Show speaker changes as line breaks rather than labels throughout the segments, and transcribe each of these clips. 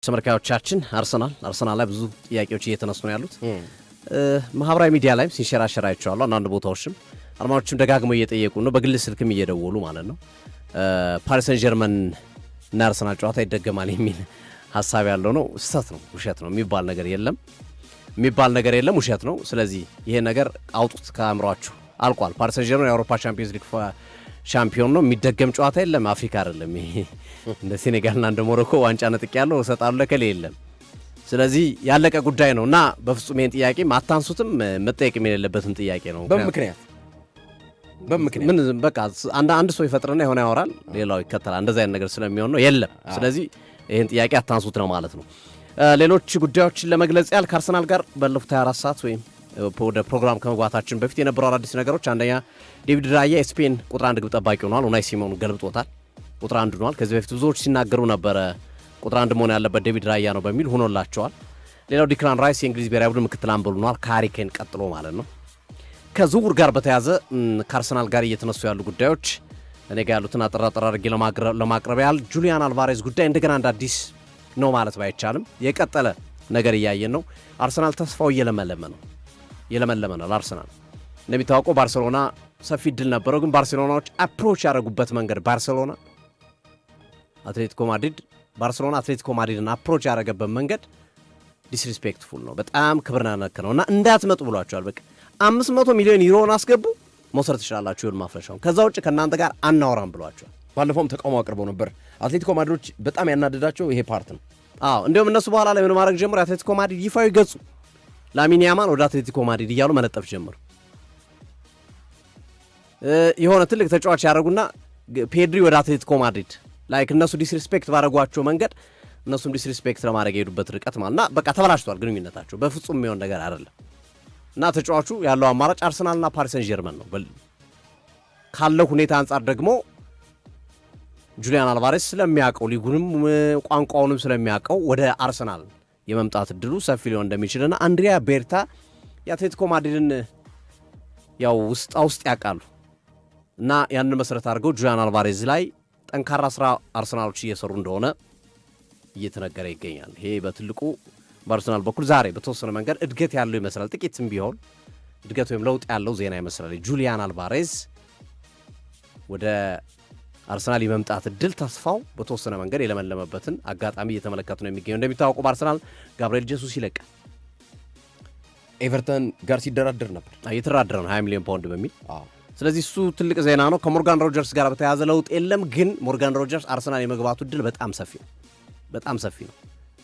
ተመልካቾቻችን አርሰናል ላይ ብዙ ጥያቄዎች እየተነሱ ነው ያሉት። ማህበራዊ ሚዲያ ላይም ሲንሸራሸር አይቼዋለሁ። አንዳንድ ቦታዎችም አድማጮችም ደጋግመው እየጠየቁ ነው፣ በግል ስልክም እየደወሉ ማለት ነው። ፓሪስ ሰን ጀርመን እና አርሰናል ጨዋታ ይደገማል የሚል ሀሳብ ያለው ነው። ስህተት ነው፣ ውሸት ነው። የሚባል ነገር የለም፣ ውሸት ነው። ስለዚህ ይሄ ነገር አውጡት ከአእምሯችሁ። አልቋል። ፓሪስ ሰን ጀርመን የአውሮፓ ቻምፒየንስ ሊግ ሻምፒዮን ነው። የሚደገም ጨዋታ የለም። አፍሪካ አይደለም ይሄ። እንደ ሴኔጋልና እንደ ሞሮኮ ዋንጫ ነጥቅ ያለው እሰጣለሁ ለከሌ የለም። ስለዚህ ያለቀ ጉዳይ ነው እና በፍጹም ይሄን ጥያቄ አታንሱትም። መጠየቅ የሌለበትም ጥያቄ ነው።
በምክንያት
ምን በቃ አንድ ሰው ይፈጥርና የሆነ ያወራል፣ ሌላው ይከተላል። እንደዛ አይነት ነገር ስለሚሆን ነው የለም። ስለዚህ ይሄን ጥያቄ አታንሱት ነው ማለት ነው። ሌሎች ጉዳዮችን ለመግለጽ ያህል ከአርሰናል ጋር ባለፉት 24 ሰዓት ወይም ወደ ፕሮግራም ከመግባታችን በፊት የነበሩ አዳዲስ ነገሮች፣ አንደኛ ዴቪድ ራያ የስፔን ቁጥር 1 ግብ ጠባቂ ሆኗል። ኡናይ ሲሞን ገልብጦታል፣ ቁጥር 1 ሆኗል። ከዚህ በፊት ብዙዎች ሲናገሩ ነበረ ቁጥር 1 መሆን ያለበት ዴቪድ ራያ ነው በሚል ሆኖላቸዋል። ሌላው ዲክላን ራይስ የእንግሊዝ ብሔራዊ ቡድን ምክትል አምበል ሆኗል፣ ከሃሪ ኬን ቀጥሎ ማለት ነው። ከዝውውር ጋር በተያዘ ከአርሰናል ጋር እየተነሱ ያሉ ጉዳዮች እኔ ጋር ያሉትን አጠራጠር አድርጌ ለማቅረብ ያህል ጁሊያን አልቫሬዝ ጉዳይ እንደገና እንደ አዲስ ነው ማለት ባይቻልም የቀጠለ ነገር እያየን ነው። አርሰናል ተስፋው እየለመለመ ነው። አርሰናል እንደሚታወቀው ባርሴሎና ሰፊ ድል ነበረው፣ ግን ባርሴሎናዎች አፕሮች ያደረጉበት መንገድ ባርሴሎና አትሌቲኮ ማድሪድን አፕሮች ያደረገበት መንገድ ዲስሪስፔክትፉል ነው። በጣም ክብርና ነክ ነው እና እንዳትመጡ ብሏቸዋል። በቃ 500 ሚሊዮን ዩሮን አስገቡ መውሰድ ትችላላችሁ ይሁን ማፍረሻውን፣ ከዛ ውጭ ከእናንተ ጋር አናወራም ብሏቸዋል።
ባለፈውም ተቃውሞ አቅርበው ነበር። አትሌቲኮ ማድሪዶች በጣም ያናደዳቸው ይሄ ፓርት ነው።
እንዲሁም እነሱ በኋላ ላይ ምን ማድረግ ጀምሮ የአትሌቲኮ ማድሪድ ይፋዊ ገጹ ላሚን ያማል ወደ አትሌቲኮ ማድሪድ እያሉ መለጠፍ ጀመሩ። የሆነ ትልቅ ተጫዋች ያደረጉና ፔድሪ ወደ አትሌቲኮ ማድሪድ ላይክ እነሱ ዲስሪስፔክት ባደረጓቸው መንገድ እነሱም ዲስሪስፔክት ለማድረግ የሄዱበት ርቀት ማለትና በቃ ተበላሽቷል ግንኙነታቸው። በፍጹም የሚሆን ነገር አይደለም እና ተጫዋቹ ያለው አማራጭ አርሰናልና ፓሪስ ሰን ጀርመን ነው። ካለው ሁኔታ አንጻር ደግሞ ጁሊያን አልቫሬስ ስለሚያውቀው ሊጉንም ቋንቋውንም ስለሚያውቀው ወደ አርሰናል የመምጣት እድሉ ሰፊ ሊሆን እንደሚችልና አንድሪያ ቤርታ የአትሌቲኮ ማድሪድን ያው ውስጥ ያውቃሉ እና ያንን መሰረት አድርገው ጁሊያን አልቫሬዝ ላይ ጠንካራ ስራ አርሰናሎች እየሰሩ እንደሆነ እየተነገረ ይገኛል። ይሄ በትልቁ በአርሰናል በኩል ዛሬ በተወሰነ መንገድ እድገት ያለው ይመስላል። ጥቂትም ቢሆን እድገት ወይም ለውጥ ያለው ዜና ይመስላል። ጁሊያን አልቫሬዝ ወደ አርሰናል የመምጣት እድል ተስፋው በተወሰነ መንገድ የለመለመበትን አጋጣሚ እየተመለከቱ ነው የሚገኘው። እንደሚታወቀው በአርሰናል ጋብርኤል ጄሱስ ይለቃል።
ኤቨርተን ጋር ሲደራደር ነበር፣
እየተደራደረ ነው 20 ሚሊዮን ፓውንድ በሚል። ስለዚህ እሱ ትልቅ ዜና ነው። ከሞርጋን ሮጀርስ ጋር በተያያዘ ለውጥ የለም፣ ግን ሞርጋን ሮጀርስ አርሰናል የመግባቱ እድል በጣም ሰፊ ነው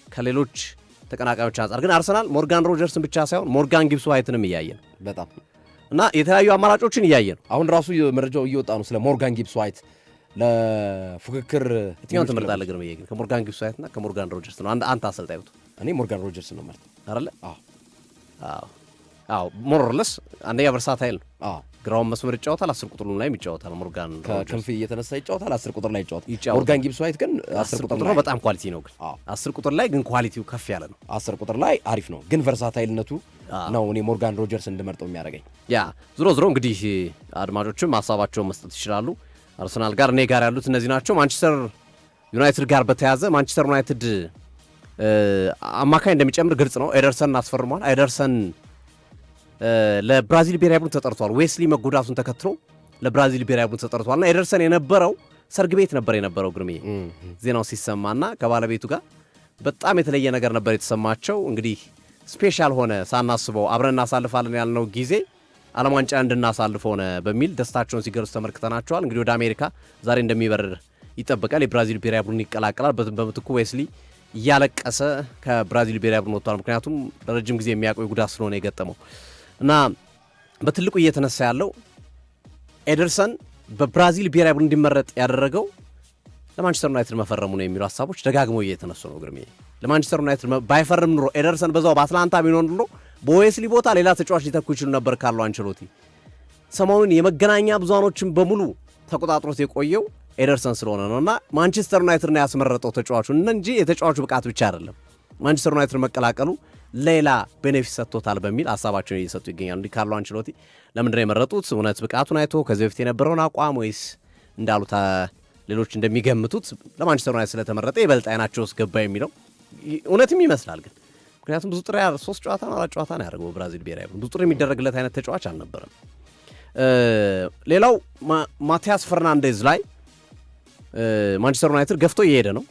ከሌሎች ተቀናቃዮች አንጻር። ግን አርሰናል ሞርጋን ሮጀርስን ብቻ ሳይሆን ሞርጋን ጊብስ ዋይትንም እያየ ነው
በጣም
እና የተለያዩ አማራጮችን እያየ ነው።
አሁን ራሱ መረጃው እየወጣ ነው ስለ ሞርጋን ጊብስ ዋይት ለፉክክር።
የትኛውን ትመርጣለህ ግን? ግን ከሞርጋን ጊብስ ዋይት እና ከሞርጋን ሮጀርስ ነው አንተ አሰልጣኝ ብትሆን?
እኔ ሞርጋን ሮጀርስ ነው ማለት
አይደለ? ሞሮርለስ አንደኛ ቨርሳታይል ነው። ግራውን መስመር ይጫወታል፣ 10 ቁጥር ላይ ይጫወታል። ሞርጋን
ከክንፍ እየተነሳ ይጫወታል፣ 10 ቁጥር ላይ ይጫወታል። ሞርጋን ጊብስ ዋይት ግን 10 ቁጥር
ነው። በጣም ኳሊቲ ነው። ግን 10 ቁጥር ላይ ግን ኳሊቲው ከፍ ያለ ነው።
10 ቁጥር ላይ አሪፍ ነው፣ ግን ቨርሳታይልነቱ ነው እኔ ሞርጋን ሮጀርስ እንድመርጠው የሚያደርገኝ።
ዞሮ እንግዲህ አድማጮችም ሀሳባቸውን መስጠት ይችላሉ። አርሰናል ጋር እኔ ጋር ያሉት እነዚህ ናቸው። ማንቸስተር ዩናይትድ ጋር በተያዘ ማንቸስተር ዩናይትድ አማካኝ እንደሚጨምር ግልጽ ነው። ኤደርሰን አስፈርሟል። ኤደርሰን ለብራዚል ብሔራዊ ቡድን ተጠርቷል። ዌስሊ መጎዳቱን ተከትሎ ለብራዚል ብሔራዊ ቡድን ተጠርቷልና ኤደርሰን የነበረው ሰርግ ቤት ነበር የነበረው ግርሜ ዜናው ሲሰማና ከባለቤቱ ጋር በጣም የተለየ ነገር ነበር የተሰማቸው። እንግዲህ ስፔሻል ሆነ፣ ሳናስበው አብረን እናሳልፋለን ያልነው ጊዜ ዓለም ዋንጫ እንድናሳልፍ ሆነ በሚል ደስታቸውን ሲገልጹ ተመልክተናቸዋል። እንግዲህ ወደ አሜሪካ ዛሬ እንደሚበርር ይጠበቃል። የብራዚል ብሔራዊ ቡድን ይቀላቀላል። በምትኩ ዌስሊ እያለቀሰ ከብራዚል ብሔራዊ ቡድን ወጥቷል። ምክንያቱም ለረጅም ጊዜ የሚያቆይ ጉዳት ስለሆነ የገጠመው እና በትልቁ እየተነሳ ያለው ኤደርሰን በብራዚል ብሔራዊ ቡድን እንዲመረጥ ያደረገው ለማንቸስተር ዩናይትድ መፈረሙ ነው የሚሉ ሀሳቦች ደጋግመው እየተነሱ ነው። ግርሜ ለማንቸስተር ዩናይትድ ባይፈርም ኑሮ ኤደርሰን በዛው በአትላንታ ቢሆን ኑሮ በዌስሊ ቦታ ሌላ ተጫዋች ሊተኩ ይችሉ ነበር ካለው አንቸሎቲ። ሰሞኑን የመገናኛ ብዙሃኖችን በሙሉ ተቆጣጥሮት የቆየው ኤደርሰን ስለሆነ ነውና ማንቸስተር ዩናይትድ ነው ያስመረጠው ተጫዋቹን እንጂ የተጫዋቹ ብቃት ብቻ አይደለም። ማንቸስተር ዩናይትድ መቀላቀሉ ሌላ ቤኔፊት ሰጥቶታል በሚል ሀሳባቸውን እየሰጡ ይገኛሉ። እንዲህ ካርሎ አንቸሎቲ ለምንድነው የመረጡት? እውነት ብቃቱን አይቶ ከዚህ በፊት የነበረውን አቋም ወይስ እንዳሉት ሌሎች እንደሚገምቱት ለማንቸስተር ዩናይትድ ስለተመረጠ ይበልጥ አይናቸው ውስጥ ገባ የሚለው እውነትም ይመስላል ግን ምክንያቱም ብዙ ጥሪ 3 ጨዋታ ነው 4 ጨዋታ ነው ያደረገው ብራዚል ብሔራዊ ብዙ ጥሪ የሚደረግለት አይነት ተጫዋች አልነበረም። ሌላው ማቲያስ ፈርናንዴዝ ላይ ማንቸስተር ዩናይትድ ገፍቶ እየሄደ ነው።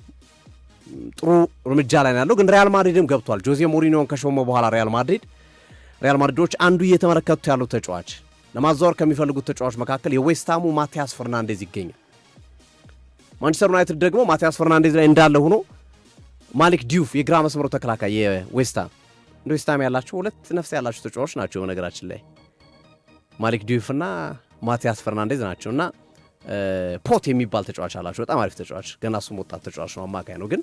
ጥሩ እርምጃ ላይ ነው ያለው። ግን ሪያል ማድሪድም ገብቷል። ጆዜ ሞሪኒዮን ከሾመ በኋላ ሪያል ማድሪዶች አንዱ እየተመለከቱት ያሉት ተጫዋች ለማዛወር ከሚፈልጉት ተጫዋች መካከል የዌስትሃሙ ማቲያስ ፈርናንዴዝ ይገኛል። ማንቸስተር ዩናይትድ ደግሞ ማቲያስ ፈርናንዴዝ ላይ እንዳለ ሆኖ ማሊክ ዲዩፍ የግራ መስመሩ ተከላካይ የዌስትሃም እንደ ዌስትሃም ያላቸው 2 ነፍስ ያላቸው ተጫዋቾች ናቸው በነገራችን ላይ ማሊክ ዲዩፍ እና ማቲያስ ፈርናንዴዝ ናቸው። እና ፖት የሚባል ተጫዋች አላቸው በጣም አሪፍ ተጫዋች ገና እሱም ወጣት ተጫዋች ነው አማካይ ነው። ግን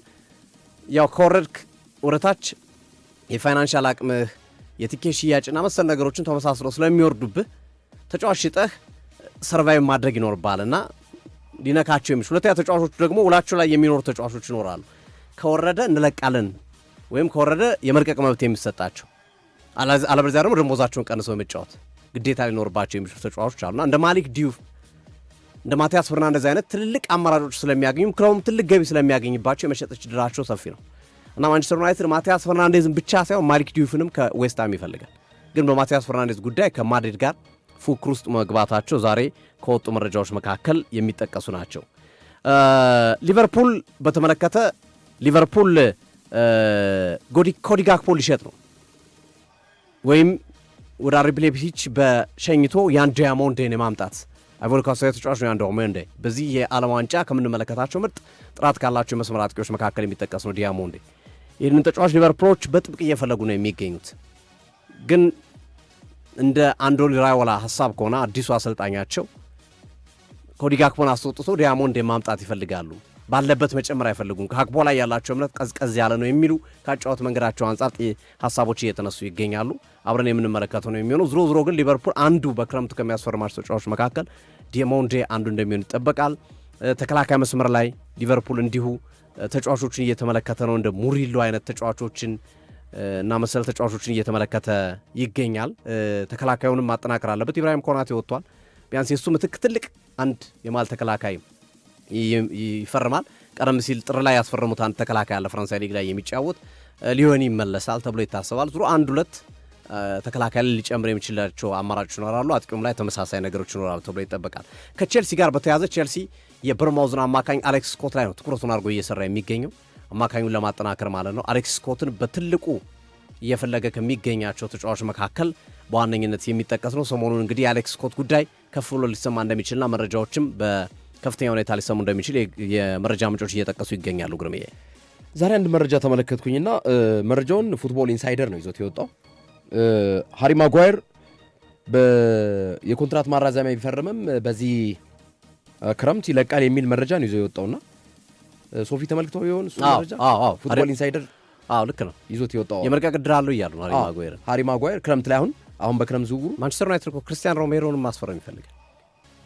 ያው ከወረድክ ወረታች የፋይናንሻል አቅምህ የቲኬት ሽያጭና መሰል ነገሮችን ተመሳስለው ስለሚወርዱብህ ተጫዋች ሽጠህ ሰርቫይቭ ማድረግ ይኖርባልና ሊነካቸው የሚችሉ ሁለተኛ ተጫዋቾቹ ደግሞ ውላቸው ላይ የሚኖሩ ተጫዋቾች ይኖራሉ። ከወረደ እንለቃለን ወይም ከወረደ የመልቀቅ መብት የሚሰጣቸው አለበለዚያ ደግሞ ደሞዛቸውን ቀንሰው መጫወት ግዴታ ሊኖርባቸው የሚችሉ ተጫዋቾች አሉና እንደ ማሊክ ዲዩፍ እንደ ማቲያስ ፈርናንዴዝ አይነት ትልልቅ አማራጮች ስለሚያገኙ ክለቡም ትልቅ ገቢ ስለሚያገኝባቸው የመሸጥ ዕድላቸው ሰፊ ነው እና ማንቸስተር ዩናይትድ ማቲያስ ፈርናንዴዝን ብቻ ሳይሆን ማሊክ ዲዩፍንም ከዌስትሃም ይፈልጋል። ግን በማቲያስ ፈርናንዴዝ ጉዳይ ከማድሪድ ጋር ፉክክር ውስጥ መግባታቸው ዛሬ ከወጡ መረጃዎች መካከል የሚጠቀሱ ናቸው። ሊቨርፑል በተመለከተ ሊቨርፑል ኮዲ ጋክፖ ሊሸጥ ነው ወይም ወደ አርቢ ላይፕዚግ በሸኝቶ ያን ዲያሞንዴን የማምጣት አይቮሪ ኮስታዊ ተጫዋች ነው። ያን ዲያሞንዴ በዚህ የዓለም ዋንጫ ከምንመለከታቸው ምርጥ ጥራት ካላቸው የመስመር አጥቂዎች መካከል የሚጠቀስ ነው ዲያሞንዴ። ይህንን ተጫዋች ሊቨርፑሎች በጥብቅ እየፈለጉ ነው የሚገኙት። ግን እንደ አንዶኒ ራዮላ ሐሳብ ከሆነ አዲሱ አሰልጣኛቸው ኮዲ ጋክፖን አስወጥቶ ዲያሞንዴን ማምጣት ይፈልጋሉ። ባለበት መጨመር አይፈልጉም። ከጋክፖ ላይ ያላቸው እምነት ቀዝቀዝ ያለ ነው የሚሉ ካጫወት መንገዳቸው አንጻር ሐሳቦች እየተነሱ ይገኛሉ። አብረን የምንመለከተው ነው የሚሆነው። ዝሮ ግን ሊቨርፑል አንዱ በክረምቱ ከሚያስፈርማቸው ተጫዋቾች መካከል ዲያሞንዴ አንዱ እንደሚሆን ይጠበቃል። ተከላካይ መስመር ላይ ሊቨርፑል እንዲሁ ተጫዋቾችን እየተመለከተ ነው። እንደ ሙሪሎ አይነት ተጫዋቾችን እና መሰል ተጫዋቾችን እየተመለከተ ይገኛል። ተከላካዩንም ማጠናከር አለበት። ኢብራሂም ኮናቴ ወጥቷል። ቢያንስ የሱ ምትክ ትልቅ አንድ የማል ተከላካይ ይፈርማል። ቀደም ሲል ጥር ላይ ያስፈረሙት አንድ ተከላካይ አለ ፈረንሳይ ሊግ ላይ የሚጫወት ሊዮኒ ይመለሳል ተብሎ ይታሰባል። ዙሮ 1-2 ተከላካይ ሊጨምር የሚችላቸው አማራጮች ይኖራሉ። አጥቂውም ላይ ተመሳሳይ ነገሮች ይኖራሉ ተብሎ ይጠበቃል። ከቼልሲ ጋር በተያያዘ ቼልሲ የበርማውዝን አማካኝ አሌክስ ስኮት ላይ ነው ትኩረቱን አድርጎ እየሰራ የሚገኘው አማካኙን ለማጠናከር ማለት ነው። አሌክስ ስኮትን በትልቁ እየፈለገ ከሚገኛቸው ተጫዋቾች መካከል በዋነኝነት የሚጠቀስ ነው። ሰሞኑን እንግዲህ የአሌክስ ስኮት ጉዳይ ከፍ ብሎ ሊሰማ እንደሚችልና መረጃዎችም በከፍተኛ ሁኔታ ሊሰሙ እንደሚችል የመረጃ ምንጮች እየጠቀሱ ይገኛሉ። ግርምዬ
ዛሬ አንድ መረጃ ተመለከትኩኝና መረጃውን ፉትቦል ኢንሳይደር ነው ይዞት የወጣው። ሃሪ ማጓየር የኮንትራት ማራዘሚያ ቢፈርምም በዚህ ክረምት ይለቃል የሚል መረጃ ነው ይዞ የወጣውና ሶፊ ተመልክተው ይሆን እሱ መረጃ? ፉትቦል ኢንሳይደር
ልክ ነው
ይዞት የወጣው
የመልቀቅ ዕድል አለው እያሉ ነው
ሃሪ ማጓየር ክረምት ላይ አሁን በክረምት ዝውውሩ
ማንቸስተር ዩናይትድ እኮ ክርስቲያን ሮሜሮን ማስፈረም ይፈልጋል።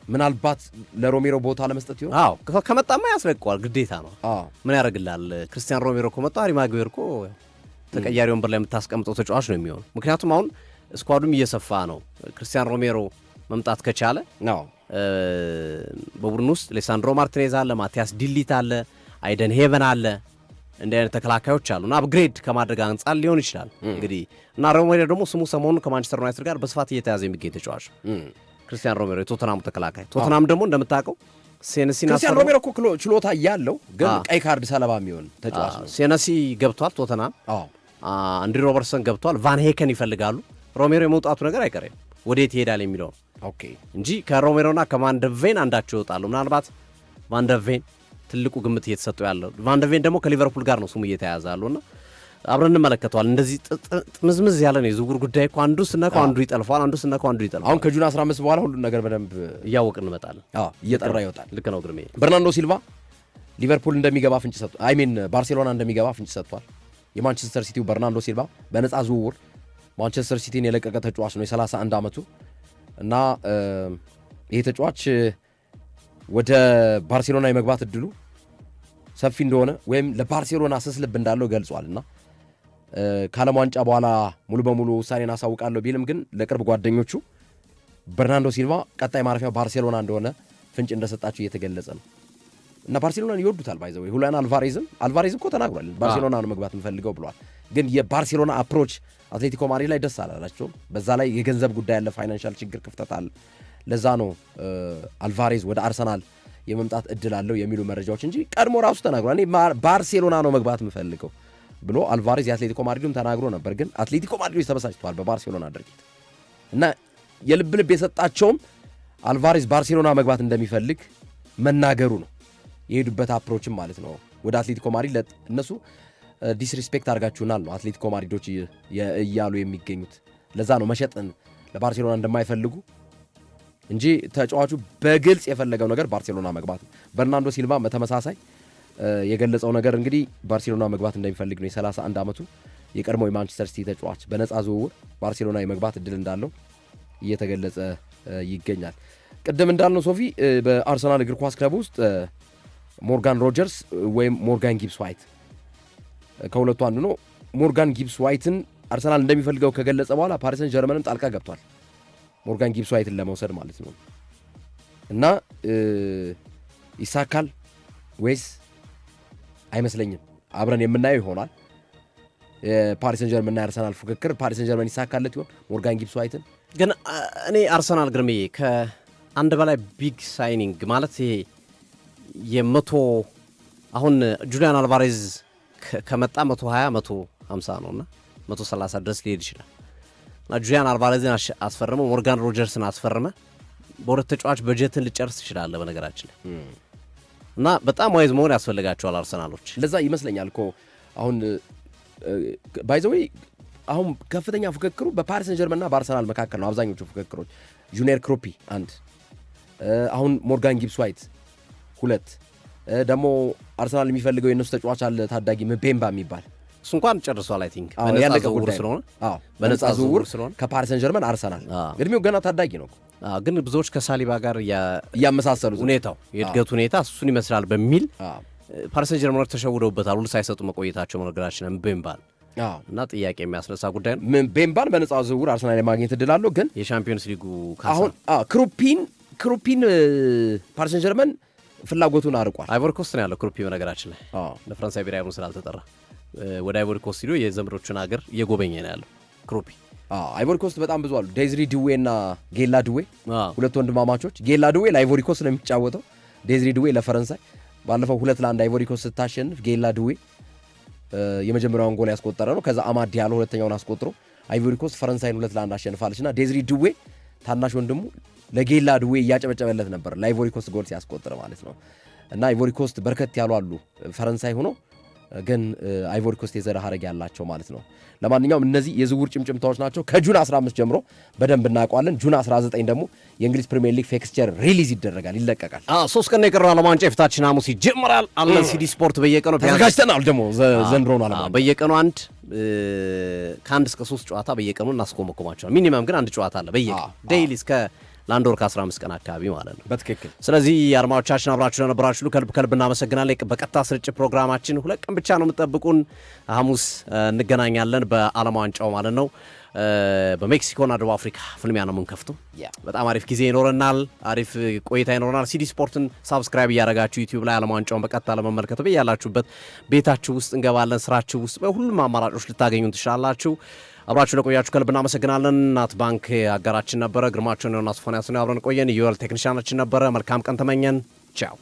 ምናልባት ለሮሜሮ ቦታ ለመስጠት ይሆን?
ከመጣማ ያስለቀዋል፣ ግዴታ ነው። ምን ያደርግላል? ክርስቲያን ሮሜሮ ከመጣ ሃሪ ማጓየር እኮ ተቀያሪ ወንበር ላይ የምታስቀምጠው ተጫዋች ነው የሚሆነው። ምክንያቱም አሁን ስኳዱም እየሰፋ ነው። ክርስቲያን ሮሜሮ መምጣት ከቻለ በቡድን ውስጥ ሌሳንድሮ ማርቲኔዝ አለ፣ ማቲያስ ዲሊት አለ፣ አይደን ሄቨን አለ፣ እንዲህ አይነት ተከላካዮች አሉ እና አፕግሬድ ከማድረግ አንጻር ሊሆን ይችላል እንግዲህ እና ሮሜሮ ደግሞ ስሙ ሰሞኑን ከማንቸስተር ዩናይትድ ጋር በስፋት እየተያዘ የሚገኝ ተጫዋች ክርስቲያን ሮሜሮ የቶተናሙ ተከላካይ። ቶተናም ደግሞ እንደምታውቀው ሴነሲና
ክርስቲያን ሮሜሮ እኮ ችሎታ ያለው ግን ቀይ ካርድ ሰለባ የሚሆን ተጫዋች ነው።
ሴነሲ ገብቷል ቶተናም፣ አንድሪ ሮበርትሰን ገብቷል፣ ቫን ሄከን ይፈልጋሉ። ሮሜሮ የመውጣቱ ነገር አይቀርም ወዴት ይሄዳል የሚለው እንጂ ከሮሜሮና ከቫንደቬን አንዳቸው ይወጣሉ። ምናልባት ቫንደቬን ትልቁ ግምት እየተሰጠው ያለው ቫንደቬን ደግሞ ከሊቨርፑል ጋር ነው ስሙ እየተያዘ ያለውና አብረን እንመለከተዋል። እንደዚህ ጥምዝምዝ ያለ ነው የዝውውር ጉዳይ እኮ አንዱ ስነካው አንዱ ይጠልፋል፣ አንዱ ስነካው አንዱ ይጠልፋል።
አሁን ከጁን 15 በኋላ ሁሉን ነገር በደንብ
እያወቅን እንመጣለን።
እየጠራ ይወጣል።
ልክ ነው ግርሜ።
በርናንዶ ሲልቫ ሊቨርፑል እንደሚገባ ፍንጭ ሰጥቷል። ባርሴሎና እንደሚገባ ፍንጭ ሰጥቷል። የማንቸስተር ሲቲው በርናንዶ ሲልቫ በነፃ ዝውውር ማንቸስተር ሲቲን የለቀቀ ተጫዋች ነው፣ የ31 ዓመቱ እና ይሄ ተጫዋች ወደ ባርሴሎና የመግባት እድሉ ሰፊ እንደሆነ ወይም ለባርሴሎና ስስ ልብ እንዳለው ገልጿልና ከዓለም ዋንጫ በኋላ ሙሉ በሙሉ ውሳኔን አሳውቃለሁ ቢልም ግን ለቅርብ ጓደኞቹ በርናንዶ ሲልቫ ቀጣይ ማረፊያው ባርሴሎና እንደሆነ ፍንጭ እንደሰጣቸው እየተገለጸ ነው። እና ባርሴሎናን ይወዱታል። ባይዘው ሁላን አልቫሬዝም እኮ ተናግሯል ባርሴሎና ነው መግባት የምፈልገው ብሏል። ግን የባርሴሎና አፕሮች አትሌቲኮ ማድሪድ ላይ ደስ አላላቸውም። በዛ ላይ የገንዘብ ጉዳይ ያለ ፋይናንሻል ችግር ክፍተት አለ። ለዛ ነው አልቫሬዝ ወደ አርሰናል የመምጣት እድል አለው የሚሉ መረጃዎች እንጂ ቀድሞ ራሱ ተናግሯል። እኔ ባርሴሎና ነው መግባት የምፈልገው ብሎ አልቫሬዝ የአትሌቲኮ ማድሪድም ተናግሮ ነበር። ግን አትሌቲኮ ማድሪድ ተበሳጭቷል በባርሴሎና ድርጊት እና የልብ ልብ የሰጣቸውም አልቫሬዝ ባርሴሎና መግባት እንደሚፈልግ መናገሩ ነው። የሄዱበት አፕሮችም ማለት ነው ወደ አትሌቲኮ ማድሪድ እነሱ ዲስሪስፔክት አድርጋችሁናል ነው አትሌቲኮ ማድሪዶች እያሉ የሚገኙት። ለዛ ነው መሸጥን ለባርሴሎና እንደማይፈልጉ እንጂ ተጫዋቹ በግልጽ የፈለገው ነገር ባርሴሎና መግባት ነው። በርናንዶ ሲልቫ በተመሳሳይ የገለጸው ነገር እንግዲህ ባርሴሎና መግባት እንደሚፈልግ ነው። የ31 ዓመቱ የቀድሞ የማንቸስተር ሲቲ ተጫዋች በነፃ ዝውውር ባርሴሎና የመግባት እድል እንዳለው እየተገለጸ ይገኛል። ቅድም እንዳልነው ሶፊ በአርሰናል እግር ኳስ ክለብ ውስጥ ሞርጋን ሮጀርስ ወይም ሞርጋን ጊብስ ዋይት ከሁለቱ አንዱ ነው። ሞርጋን ጊብስ ዋይትን አርሰናል እንደሚፈልገው ከገለጸ በኋላ ፓሪስ ሰን ጀርመንም ጣልቃ ገብቷል ሞርጋን ጊብስ ዋይትን ለመውሰድ ማለት ነው። እና ይሳካል ወይስ አይመስለኝም አብረን የምናየው ይሆናል። የፓሪስ ሰን ጀርመንና የአርሰናል ፉክክር ፓሪስ ሰን ጀርመን ይሳካለት ይሆን ሞርጋን ጊብስ ዋይትን?
ግን እኔ አርሰናል ግርሜ ከአንድ በላይ ቢግ ሳይኒንግ ማለት ይሄ የመቶ አሁን ጁሊያን አልቫሬዝ ከመጣ 120 150 ነውና 130 ድረስ ሊሄድ ይችላል። እና ጁሊያን አልቫሬዝን አስፈርመ ሞርጋን ሮጀርስን አስፈርመ በሁለት ተጫዋች በጀትን ልጨርስ ትችላለህ በነገራችን ላይ እና በጣም ዋይዝ መሆን ያስፈልጋቸዋል አርሰናሎች።
ለዛ ይመስለኛል እኮ አሁን ባይዘዌይ አሁን ከፍተኛ ፉክክሩ በፓሪስ ሰን ጀርመንና በአርሰናል መካከል ነው። አብዛኞቹ ፉክክሮች ጁኒየር ክሮፒ አንድ፣ አሁን ሞርጋን ጊብስ ዋይት ሁለት፣ ደግሞ አርሰናል የሚፈልገው የነሱ ተጫዋች አለ ታዳጊ ምቤምባ የሚባል
እሱ እንኳን ጨርሷል። አይ ቲንክ
ያለቀ ጉዳይ ስለሆነ በነፃ ዝውውር ከፓሪስ ሰን ጀርመን አርሰናል እድሜው ገና ታዳጊ ነው።
ግን ብዙዎች ከሳሊባ ጋር
እያመሳሰሉት
ሁኔታው የእድገት ሁኔታ እሱን ይመስላል በሚል ፓሪስ ሰን ጀርመኖች ተሸውደውበታል። ሁሉ ሳይሰጡ መቆየታቸው መነገራችን ምቤምባል እና ጥያቄ የሚያስነሳ ጉዳይ ነው።
ምቤምባን በነፃ ዝውውር አርሰናል የማግኘት እድል አለው። ግን
የሻምፒዮንስ ሊጉ
አሁን ክሩፒን ፓሪስ ሰን ጀርመን ፍላጎቱን አርቋል።
አይቮሪ ኮስት ነው ያለው ክሩፒ በነገራችን ላይ ለፈረንሳይ ብሔራዊ ቡድን ስላልተጠራ ወደ አይቮሪ ኮስት ሄዶ የዘመዶቹን ሀገር እየጎበኘ ነው ያለው ክሩፒ።
አይቮሪ ኮስት በጣም ብዙ አሉ። ዴዝሪ ድዌ እና ጌላ ድዌ ሁለት ወንድማማቾች። ጌላ ድዌ ለአይቮሪ ኮስት ነው የሚጫወተው፣ ዴዝሪ ድዌ ለፈረንሳይ። ባለፈው 2-1 አይቮሪ ኮስት ስታሸንፍ ጌላ ድዌ የመጀመሪያውን ጎል ያስቆጠረ ነው። ከዛ አማድ ዲያሎ ሁለተኛውን አስቆጥሮ አይቮሪ ኮስት ፈረንሳይን 2-1 አሸንፋለች። እና ዴዝሪ ድዌ ታናሽ ወንድሙ ለጌላ ድዌ እያጨበጨበለት ነበር ለአይቮሪ ኮስት ጎል ሲያስቆጥር ማለት ነው። እና አይቮሪ ኮስት በርከት ያሉ አሉ ፈረንሳይ ሆኖ ግን አይቮሪ ኮስት የዘር ሐረግ ያላቸው ማለት ነው። ለማንኛውም እነዚህ የዝውውር ጭምጭምታዎች ናቸው። ከጁን 15 ጀምሮ በደንብ እናውቀዋለን። ጁን 19 ደግሞ የእንግሊዝ ፕሪሚየር ሊግ ፊክስቸር ሪሊዝ ይለቀቃል።
3 ቀን የቀረው ዓለም ዋንጫ የፊታችን ሐሙስ ይጀምራል። አለን ሲዲ ስፖርት በየቀኑ
ተዘጋጅተናል። ደግሞ ዘንድሮ ነው ዓለም
በየቀኑ ከአንድ እስከ 3 ጨዋታ በየቀኑ እናስቆመቆማቸዋል። ሚኒመም ግን አንድ ጨዋታ አለ በየቀኑ ዴይሊ እስከ ለአንድ ወር ከ15 ቀን አካባቢ ማለት ነው።
በትክክል። ስለዚህ
አድማጮቻችን አብራችሁ ለነበራችሁ ከልብ እናመሰግናለን። በቀጥታ ስርጭት ፕሮግራማችን 2 ቀን ብቻ ነው የምትጠብቁን። ሐሙስ እንገናኛለን በዓለም ዋንጫው ማለት ነው። በሜክሲኮና ደቡብ አፍሪካ ፍልሚያ ነው የምንከፍተው። በጣም አሪፍ ጊዜ ይኖረናል፣ አሪፍ ቆይታ ይኖረናል። ሲዲ ስፖርትን ሳብስክራይብ እያደረጋችሁ ዩቲዩብ ላይ ዓለም ዋንጫውን በቀጥታ ለመመልከት በያላችሁበት ቤታችሁ ውስጥ እንገባለን። ስራችሁ ውስጥ በሁሉም አማራጮች ልታገኙን ትችላላችሁ። አብራችሁ ለቆያችሁ ከልብ እናመሰግናለን። እናት ባንክ አጋራችን ነበረ። ግርማቸው ነውና ሶፎንያስ ነው አብረን ቆየን። ዩኤል ቴክኒሻናችን ነበረ። መልካም ቀን ተመኘን። ቻው።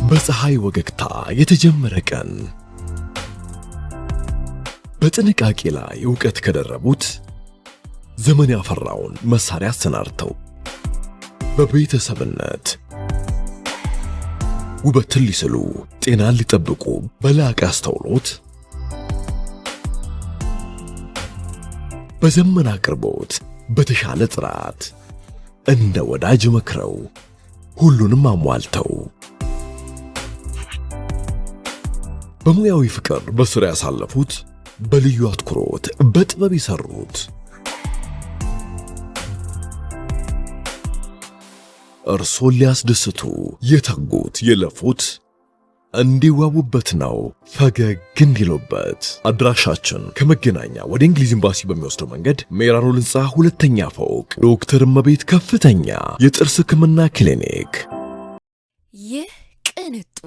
በፀሐይ ወገግታ የተጀመረ ቀን በጥንቃቄ ላይ ዕውቀት ከደረቡት ዘመን ያፈራውን መሳሪያ አሰናድተው በቤተሰብነት ውበትን ሊስሉ ጤናን ሊጠብቁ በላቀ አስተውሎት በዘመን አቅርቦት በተሻለ ጥራት እንደ ወዳጅ መክረው ሁሉንም አሟልተው በሙያዊ ፍቅር በስራ ያሳለፉት በልዩ አትኩሮት በጥበብ የሰሩት እርሶን ሊያስደስቱ የተጉት የለፉት እንዲዋቡበት ነው፣ ፈገግ እንዲሉበት። አድራሻችን ከመገናኛ ወደ እንግሊዝ ኤምባሲ በሚወስደው መንገድ ሜራኖል ህንፃ ሁለተኛ ፎቅ ዶክተር እመቤት ከፍተኛ የጥርስ ህክምና ክሊኒክ።
ይህ ቅንጡ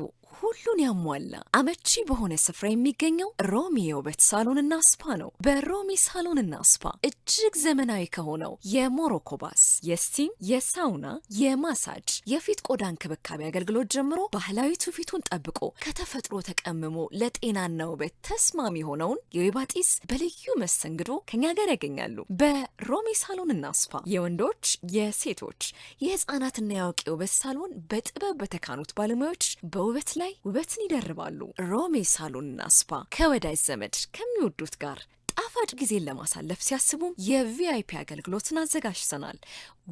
ሁሉን ያሟላ አመቺ በሆነ ስፍራ የሚገኘው ሮሚ የውበት ሳሎንና ስፓ ነው። በሮሚ ሳሎንና ስፓ እጅግ ዘመናዊ ከሆነው የሞሮኮ ባስ፣ የስቲም፣ የሳውና፣ የማሳጅ፣ የፊት ቆዳ እንክብካቤ አገልግሎት ጀምሮ ባህላዊ ትውፊቱን ጠብቆ ከተፈጥሮ ተቀምሞ ለጤናና ውበት ተስማሚ የሆነውን የወይባ ጢስ በልዩ መስተንግዶ ከኛ ጋር ያገኛሉ። በሮሚ ሳሎንና ስፓ የወንዶች፣ የሴቶች፣ የህፃናትና የአዋቂ ውበት ሳሎን በጥበብ በተካኑት ባለሙያዎች በውበት ላይ ውበትን ይደርባሉ። ሮሚ ሳሎንና ስፓ ከወዳጅ ዘመድ ከሚወዱት ጋር ጣፋጭ ጊዜን ለማሳለፍ ሲያስቡ የቪአይፒ አገልግሎትን አዘጋጅተናል።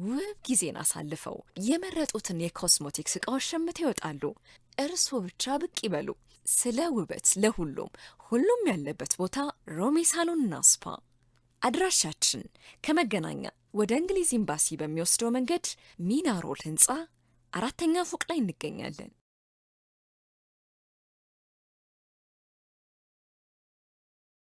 ውብ ጊዜን አሳልፈው የመረጡትን የኮስሞቲክስ እቃዎች ሸምተው ይወጣሉ። እርስዎ ብቻ ብቅ ይበሉ። ስለ ውበት ሁሉም ያለበት ቦታ ሮሚ ሳሎንና ስፓ። አድራሻችን ከመገናኛ ወደ እንግሊዝ ኤምባሲ በሚወስደው መንገድ ሚናሮል ህንፃ 4ኛ ፎቅ ላይ እንገኛለን።